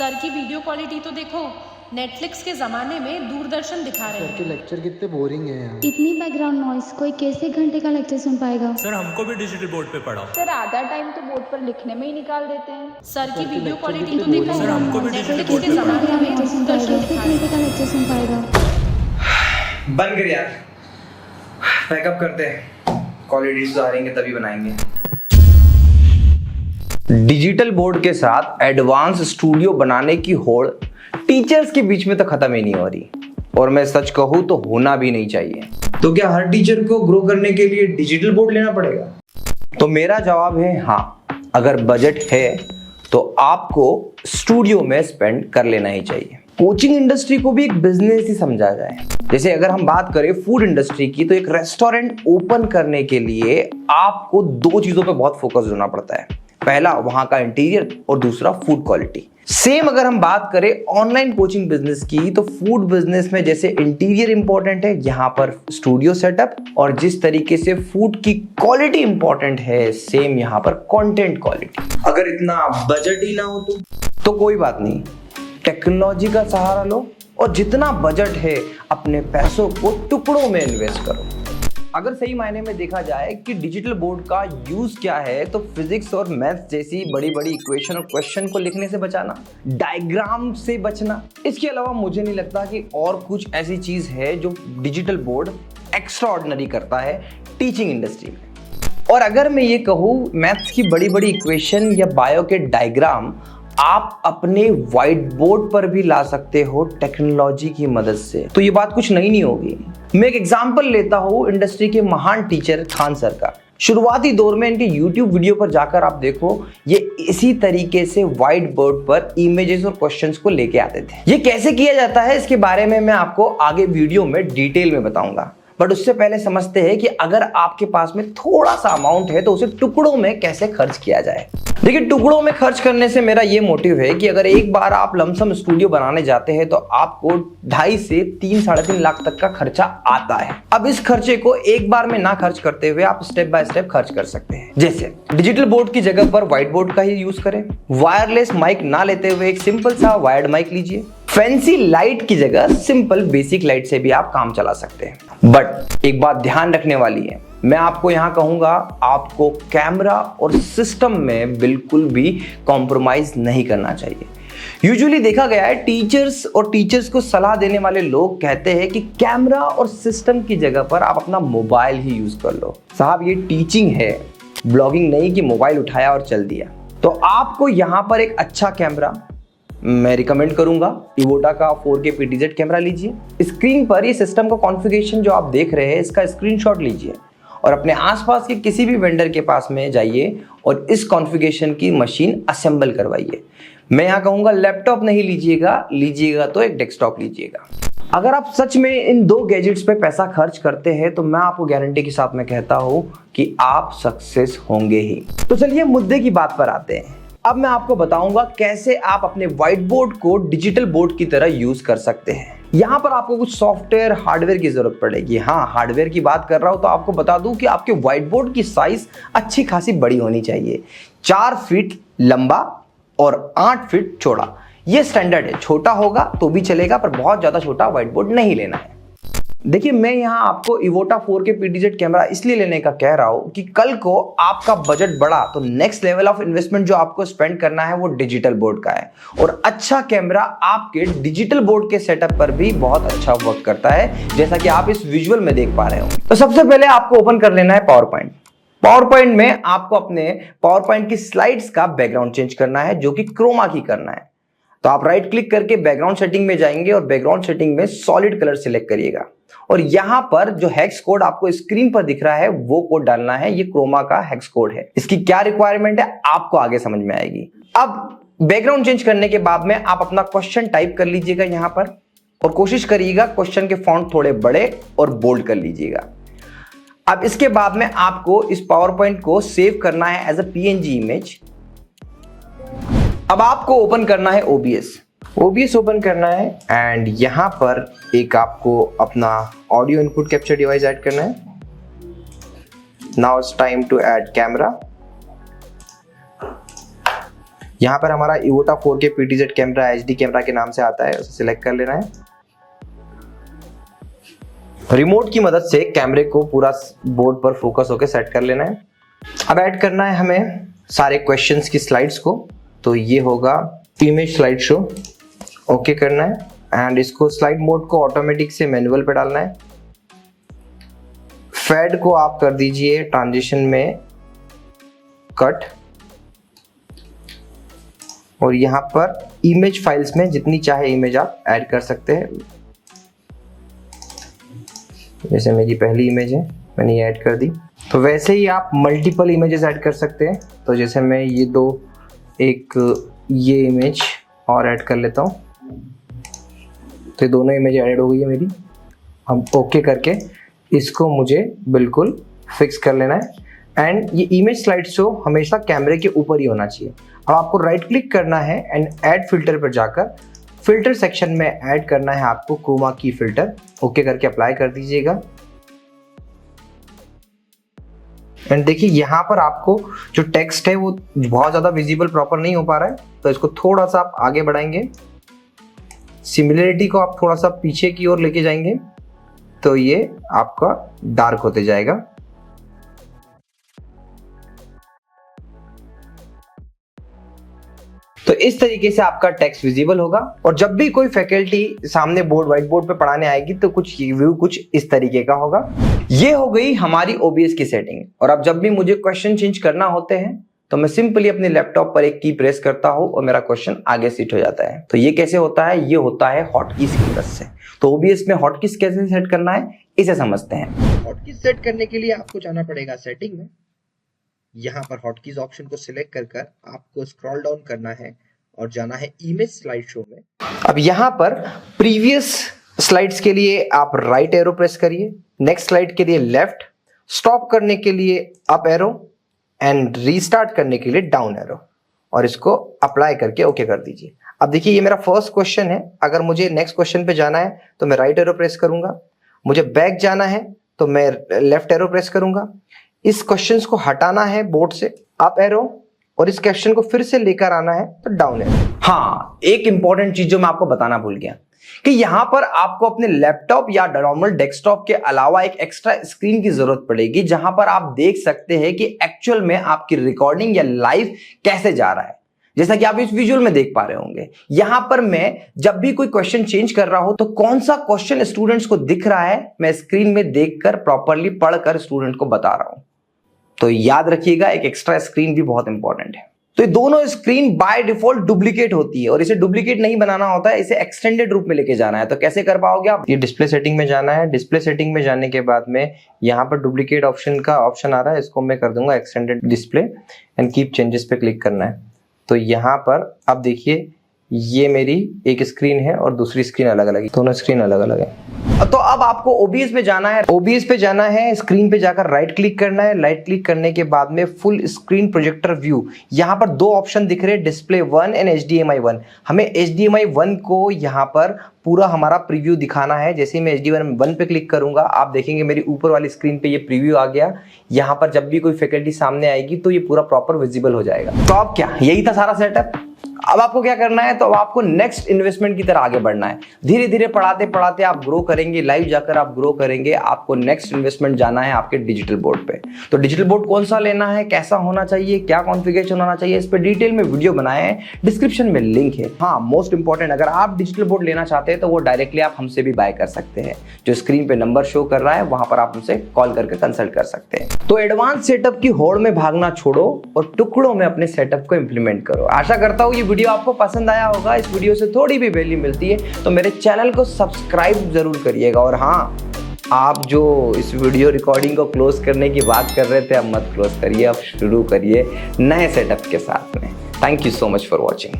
Sir की video quality तो देखो, नेटफ्लिक्स के ज़माने में दूरदर्शन दिखा रहे सर हैं। के लेक्चर कितने बोरिंग है यार। इतनी बैकग्राउंड नॉइस, कोई कैसे घंटे का लेक्चर सुन पाएगा। सर हमको भी डिजिटल बोर्ड पे पढ़ाओ। सर आधा टाइम तो बोर्ड पर लिखने में ही निकाल देते हैं। सर की वीडियो lecture क्वालिटी तो कितने देखो, सर हमको भी डिजिटल नेटफ्लिक्स बोर्ड के पे ज़माने में लेक्चर सुन दूरदर्शन पाएगा, दिखा किस रहे घंटे हैं। का लेक्चर सुन पाएगा। बंद कर यार, पैकअप करते हैं। क्वालिटी सुधारेंगे तभी बनाएंगे। डिजिटल बोर्ड के साथ एडवांस स्टूडियो बनाने की होड़ टीचर्स के बीच में तो खत्म ही नहीं हो रही, और मैं सच कहूँ तो होना भी नहीं चाहिए। तो क्या हर टीचर को ग्रो करने के लिए डिजिटल बोर्ड लेना पड़ेगा? तो मेरा जवाब है हाँ, अगर बजट है तो आपको स्टूडियो में स्पेंड कर लेना ही चाहिए। कोचिंग इंडस्ट्री को भी एक बिजनेस ही समझा जाए। जैसे अगर हम बात करें फूड इंडस्ट्री की, तो एक रेस्टोरेंट ओपन करने के लिए आपको दो चीजों पे बहुत फोकस होना पड़ता है। पहला वहां का इंटीरियर और दूसरा फूड क्वालिटी। सेम अगर हम बात करें ऑनलाइन कोचिंग बिजनेस की, तो फूड बिजनेस में जैसे इंटीरियर इंपॉर्टेंट है, यहाँ पर स्टूडियो सेटअप, और जिस तरीके से फूड की क्वालिटी इंपॉर्टेंट है, सेम यहाँ पर कंटेंट क्वालिटी। अगर इतना बजट ही ना हो तो कोई बात नहीं, टेक्नोलॉजी का सहारा लो और जितना बजट है अपने पैसों को टुकड़ों में इन्वेस्ट करो। अगर सही मायने में देखा जाए कि डिजिटल बोर्ड का यूज क्या है, तो फिजिक्स और मैथ्स जैसी बड़ी बड़ी इक्वेशन और क्वेश्चन को लिखने से बचाना, डायग्राम से बचना। इसके अलावा मुझे नहीं लगता कि और कुछ ऐसी चीज है जो डिजिटल बोर्ड एक्स्ट्रा ऑर्डिनरी करता है टीचिंग इंडस्ट्री में। और अगर मैं ये कहूँ, मैथ्स की बड़ी बड़ी इक्वेशन या बायो के डायग्राम आप अपने व्हाइट बोर्ड पर भी ला सकते हो टेक्नोलॉजी की मदद से, तो ये बात कुछ नई नहीं होगी। मैं एक एग्जांपल लेता हूं इंडस्ट्री के महान टीचर खान सर का। शुरुआती दौर में इनके YouTube वीडियो पर जाकर आप देखो, ये इसी तरीके से व्हाइट बोर्ड पर इमेजेस और क्वेश्चंस को लेके आते थे। ये कैसे किया जाता है, इसके बारे में मैं आपको आगे वीडियो में डिटेल में बताऊंगा, बट उससे पहले समझते हैं कि अगर आपके पास में थोड़ा सा अमाउंट है तो उसे टुकड़ों में कैसे खर्च किया जाए। देखिए, टुकड़ों में खर्च करने से मेरा ये मोटिव है कि अगर एक बार आप लमसम स्टूडियो बनाने जाते हैं तो आपको 2.5 से 3-3.5 लाख तक का खर्चा आता है। अब इस खर्चे को एक बार में ना खर्च करते हुए आप स्टेप बाय स्टेप खर्च कर सकते हैं। जैसे डिजिटल बोर्ड की जगह पर व्हाइट बोर्ड का ही यूज करें, वायरलेस माइक ना लेते हुए एक सिंपल सा वायर्ड माइक लीजिए, फैंसी लाइट की जगह सिंपल बेसिक लाइट से भी आप काम चला सकते हैं। बट एक बात ध्यान रखने वाली है, मैं आपको यहां कहूंगा, आपको कैमरा और सिस्टम में बिल्कुल भी कॉम्प्रोमाइज नहीं करना चाहिए। यूजुअली देखा गया है, टीचर्स को सलाह देने वाले लोग कहते हैं कि कैमरा और सिस्टम की जगह पर आप अपना मोबाइल ही यूज कर लो। साहब, ये टीचिंग है, ब्लॉगिंग नहीं कि मोबाइल उठाया और चल दिया। तो आपको यहां पर एक अच्छा कैमरा मैं रिकमेंड करूंगा, इवोटा का 4K PTZ कैमरा लीजिए। स्क्रीन पर ये सिस्टम का कॉन्फ़िगरेशन जो आप देख रहे हैं, इसका स्क्रीनशॉट लीजिए और अपने आसपास के किसी भी वेंडर के पास में जाइए और इस कॉन्फ़िगरेशन की मशीन असेंबल करवाइए। मैं यहाँ कहूँगा लैपटॉप नहीं लीजिएगा तो एक डेस्कटॉप लीजिएगा। अगर आप सच में इन दो गैजेट्स पे पैसा खर्च करते हैं तो मैं आपको गारंटी के साथ में कहता हूँ कि आप सक्सेस होंगे ही। तो चलिए मुद्दे की बात पर आते हैं। अब मैं आपको बताऊंगा कैसे आप अपने व्हाइट बोर्ड को डिजिटल बोर्ड की तरह यूज कर सकते हैं। यहाँ पर आपको कुछ सॉफ्टवेयर हार्डवेयर की जरूरत पड़ेगी। हाँ, हार्डवेयर की बात कर रहा हूं तो आपको बता दूं कि आपके व्हाइट बोर्ड की साइज अच्छी खासी बड़ी होनी चाहिए। 4 फीट लंबा और 8 फीट चौड़ा, ये स्टैंडर्ड है। छोटा होगा तो भी चलेगा, पर बहुत ज्यादा छोटा व्हाइट बोर्ड नहीं लेना है। देखिए, मैं यहाँ आपको इवोटा 4K PTZ कैमरा इसलिए लेने का कह रहा हूँ कि कल को आपका बजट बढ़ा तो नेक्स्ट लेवल ऑफ इन्वेस्टमेंट जो आपको स्पेंड करना है वो डिजिटल बोर्ड का है, और अच्छा कैमरा आपके डिजिटल बोर्ड के सेटअप पर भी बहुत अच्छा वर्क करता है, जैसा कि आप इस विजुअल में देख पा रहे हो। तो सबसे पहले आपको ओपन कर लेना है पावर पॉइंट में आपको अपने पावर पॉइंट की स्लाइड्स का बैकग्राउंड चेंज करना है, जो कि क्रोमा की करना है। तो आप राइट क्लिक करके बैकग्राउंड सेटिंग में जाएंगे और बैकग्राउंड सेटिंग में सॉलिड कलर सिलेक्ट करिएगा, और यहां पर जो हेक्स कोड आपको स्क्रीन पर दिख रहा है वो कोड डालना है। ये क्रोमा का हेक्स कोड है। इसकी क्या रिक्वायरमेंट है आपको आगे समझ में आएगी। अब बैकग्राउंड चेंज करने के बाद में आप अपना क्वेश्चन टाइप कर लीजिएगा यहां पर, और कोशिश करिएगा क्वेश्चन के फॉन्ट थोड़े बड़े और बोल्ड कर लीजिएगा। अब इसके बाद में आपको इस पावर पॉइंट को सेव करना है एज अ PNG इमेज। अब आपको ओपन करना है OBS ओपन करना है, एंड यहां पर एक आपको अपना audio input capture device add करना है। Now it's time to add camera. यहाँ पर हमारा इवोटा 4K PTZ camera HD camera के नाम से आता है, उसे सिलेक्ट कर लेना है। रिमोट की मदद से कैमरे को पूरा बोर्ड पर फोकस होकर सेट कर लेना है। अब ऐड करना है हमें सारे क्वेश्चंस की स्लाइड्स को, तो ये होगा इमेज स्लाइड शो। ओके करना है एंड इसको स्लाइड मोड को ऑटोमेटिक से मैनुअल पे डालना है। फेड को आप कर दीजिए ट्रांजिशन में कट, और यहां पर इमेज फाइल्स में जितनी चाहे इमेज आप ऐड कर सकते हैं। जैसे मेरी पहली इमेज है, मैंने ये ऐड कर दी, तो वैसे ही आप मल्टीपल इमेजेस ऐड कर सकते हैं। तो जैसे मैं ये ये इमेज और ऐड कर लेता हूँ, तो ये दोनों इमेज ऐड हो गई है मेरी। अब ओके करके इसको मुझे बिल्कुल फिक्स कर लेना है एंड ये इमेज स्लाइड शो हमेशा कैमरे के ऊपर ही होना चाहिए। अब आपको राइट क्लिक करना है एंड ऐड फिल्टर पर जाकर फिल्टर सेक्शन में ऐड करना है आपको क्रोमा की फिल्टर। ओके करके अप्लाई कर दीजिएगा एंड देखिए यहाँ पर आपको जो टेक्स्ट है वो बहुत ज़्यादा विजिबल प्रॉपर नहीं हो पा रहा है, तो इसको थोड़ा सा आप आगे बढ़ाएंगे। सिमिलरिटी को आप थोड़ा सा पीछे की ओर लेके जाएंगे, तो ये आपका डार्क होते जाएगा। तो इस तरीके से आपका टेक्स्ट विजिबल होगा, और जब भी कोई फैकल्टी सामने व्हाइट बोर्ड पे पढ़ाने आएगी तो व्यू कुछ इस तरीके का होगा। ये हो गई हमारी OBS की सेटिंग। और अब जब भी मुझे क्वेश्चन चेंज करना होते हैं तो मैं सिंपली अपने लैपटॉप पर एक की प्रेस करता हूं और मेरा क्वेश्चन आगे सेट हो जाता है। तो ये कैसे होता है? ये होता है हॉटकीज की मदद से। तो OBS में हॉटकीज कैसे सेट करना है इसे समझते हैं। हॉटकीज सेट करने के लिए आपको जाना पड़ेगा सेटिंग में। यहाँ पर हॉटकीज ऑप्शन को सिलेक्ट कर आपको स्क्रॉल डाउन करना है और जाना है इमेज स्लाइड शो में। अब यहाँ पर प्रीवियस स्लाइड्स के लिए आप राइट एरो प्रेस करिए, नेक्स्ट स्लाइड के लिए लेफ्ट, स्टॉप करने के लिए अप एरो एंड रीस्टार्ट करने के लिए डाउन एरो, और इसको अप्लाई करके ओके कर दीजिए। अब देखिए ये मेरा फर्स्ट क्वेश्चन है। अगर मुझे नेक्स्ट क्वेश्चन पे जाना है तो मैं राइट एरो प्रेस करूंगा, मुझे बैक जाना है तो मैं लेफ्ट एरो प्रेस करूंगा, इस क्वेश्चन को हटाना है बोर्ड से अप एरो, और इस क्वेश्चन को फिर से लेकर आना है तो डाउन एरो। हाँ, एक इंपॉर्टेंट चीज जो मैं आपको बताना भूल गया कि यहां पर आपको अपने लैपटॉप या नॉर्मल डेस्कटॉप के अलावा एक एक्स्ट्रा स्क्रीन की जरूरत पड़ेगी, जहां पर आप देख सकते हैं कि एक्चुअल में आपकी रिकॉर्डिंग या लाइव कैसे जा रहा है, जैसा कि आप इस विजुअल में देख पा रहे होंगे। यहां पर मैं जब भी कोई क्वेश्चन चेंज कर रहा हूं तो कौन सा क्वेश्चन स्टूडेंट्स को दिख रहा है मैं स्क्रीन में देखकर प्रॉपरली पढ़कर स्टूडेंट को बता रहा हूं। तो याद रखिएगा, एक एक्स्ट्रा स्क्रीन भी बहुत इंपॉर्टेंट है। तो ये दोनों स्क्रीन बाय डिफॉल्ट डुप्लीकेट होती है, और इसे डुप्लीकेट नहीं बनाना होता है, इसे एक्सटेंडेड रूप में लेके जाना है। तो कैसे कर पाओगे आप? ये डिस्प्ले सेटिंग में जाना है। डिस्प्ले सेटिंग में जाने के बाद में यहाँ पर डुप्लीकेट ऑप्शन का ऑप्शन आ रहा है, इसको मैं कर दूंगा extended display and keep changes पे क्लिक करना है। तो यहाँ पर अब देखिए ये मेरी एक स्क्रीन है और दूसरी स्क्रीन अलग अलग है, दोनों स्क्रीन अलग अलग है। तो अब आपको OBS पे जाना है। OBS पे जाना है, स्क्रीन पे जाकर राइट क्लिक करना है। राइट क्लिक करने के बाद में फुल स्क्रीन प्रोजेक्टर व्यू, यहाँ पर दो ऑप्शन दिख रहे हैं, डिस्प्ले 1 एंड HDMI 1। हमें HDMI 1 को यहाँ पर पूरा हमारा प्रीव्यू दिखाना है। जैसे ही मैं HDMI 1 पे क्लिक करूंगा आप देखेंगे मेरी ऊपर वाली स्क्रीन पे ये प्रीव्यू आ गया। यहाँ पर जब भी कोई फैकल्टी सामने आएगी तो ये पूरा प्रॉपर विजिबल हो जाएगा। तो अब क्या, यही था सारा सेटअप। अब आपको क्या करना है, तो अब आपको नेक्स्ट इन्वेस्टमेंट की तरह आगे बढ़ना है। धीरे धीरे पढ़ाते पढ़ाते आप ग्रो करेंगे, लाइव जाकर आप ग्रो करेंगे। आपको नेक्स्ट इन्वेस्टमेंट जाना है आपके डिजिटल बोर्ड पे। तो डिजिटल बोर्ड कौन सा लेना है, कैसा होना चाहिए, क्या कॉन्फ़िगरेशन होना चाहिए, इस पे डिटेल में वीडियो बनाए हैं, डिस्क्रिप्शन में लिंक है। हाँ, मोस्ट इंपॉर्टेंट, अगर आप डिजिटल बोर्ड लेना चाहते हैं तो वो डायरेक्टली आप हमसे भी बाय कर सकते हैं। जो स्क्रीन पे नंबर शो कर रहा है वहां पर आप हमसे कॉल करके कंसल्ट कर सकते हैं। तो एडवांस सेटअप की होड़ में भागना छोड़ो और टुकड़ों में अपने सेटअप को इंप्लीमेंट करो। आशा करता हूँ ये वीडियो आपको पसंद आया होगा। इस वीडियो से थोड़ी भी वैल्यू मिलती है तो मेरे चैनल को सब्सक्राइब जरूर करिएगा। और हाँ, आप जो इस वीडियो रिकॉर्डिंग को क्लोज करने की बात कर रहे थे, अब मत क्लोज करिए, अब शुरू करिए नए सेटअप के साथ में। Thank you so much for watching.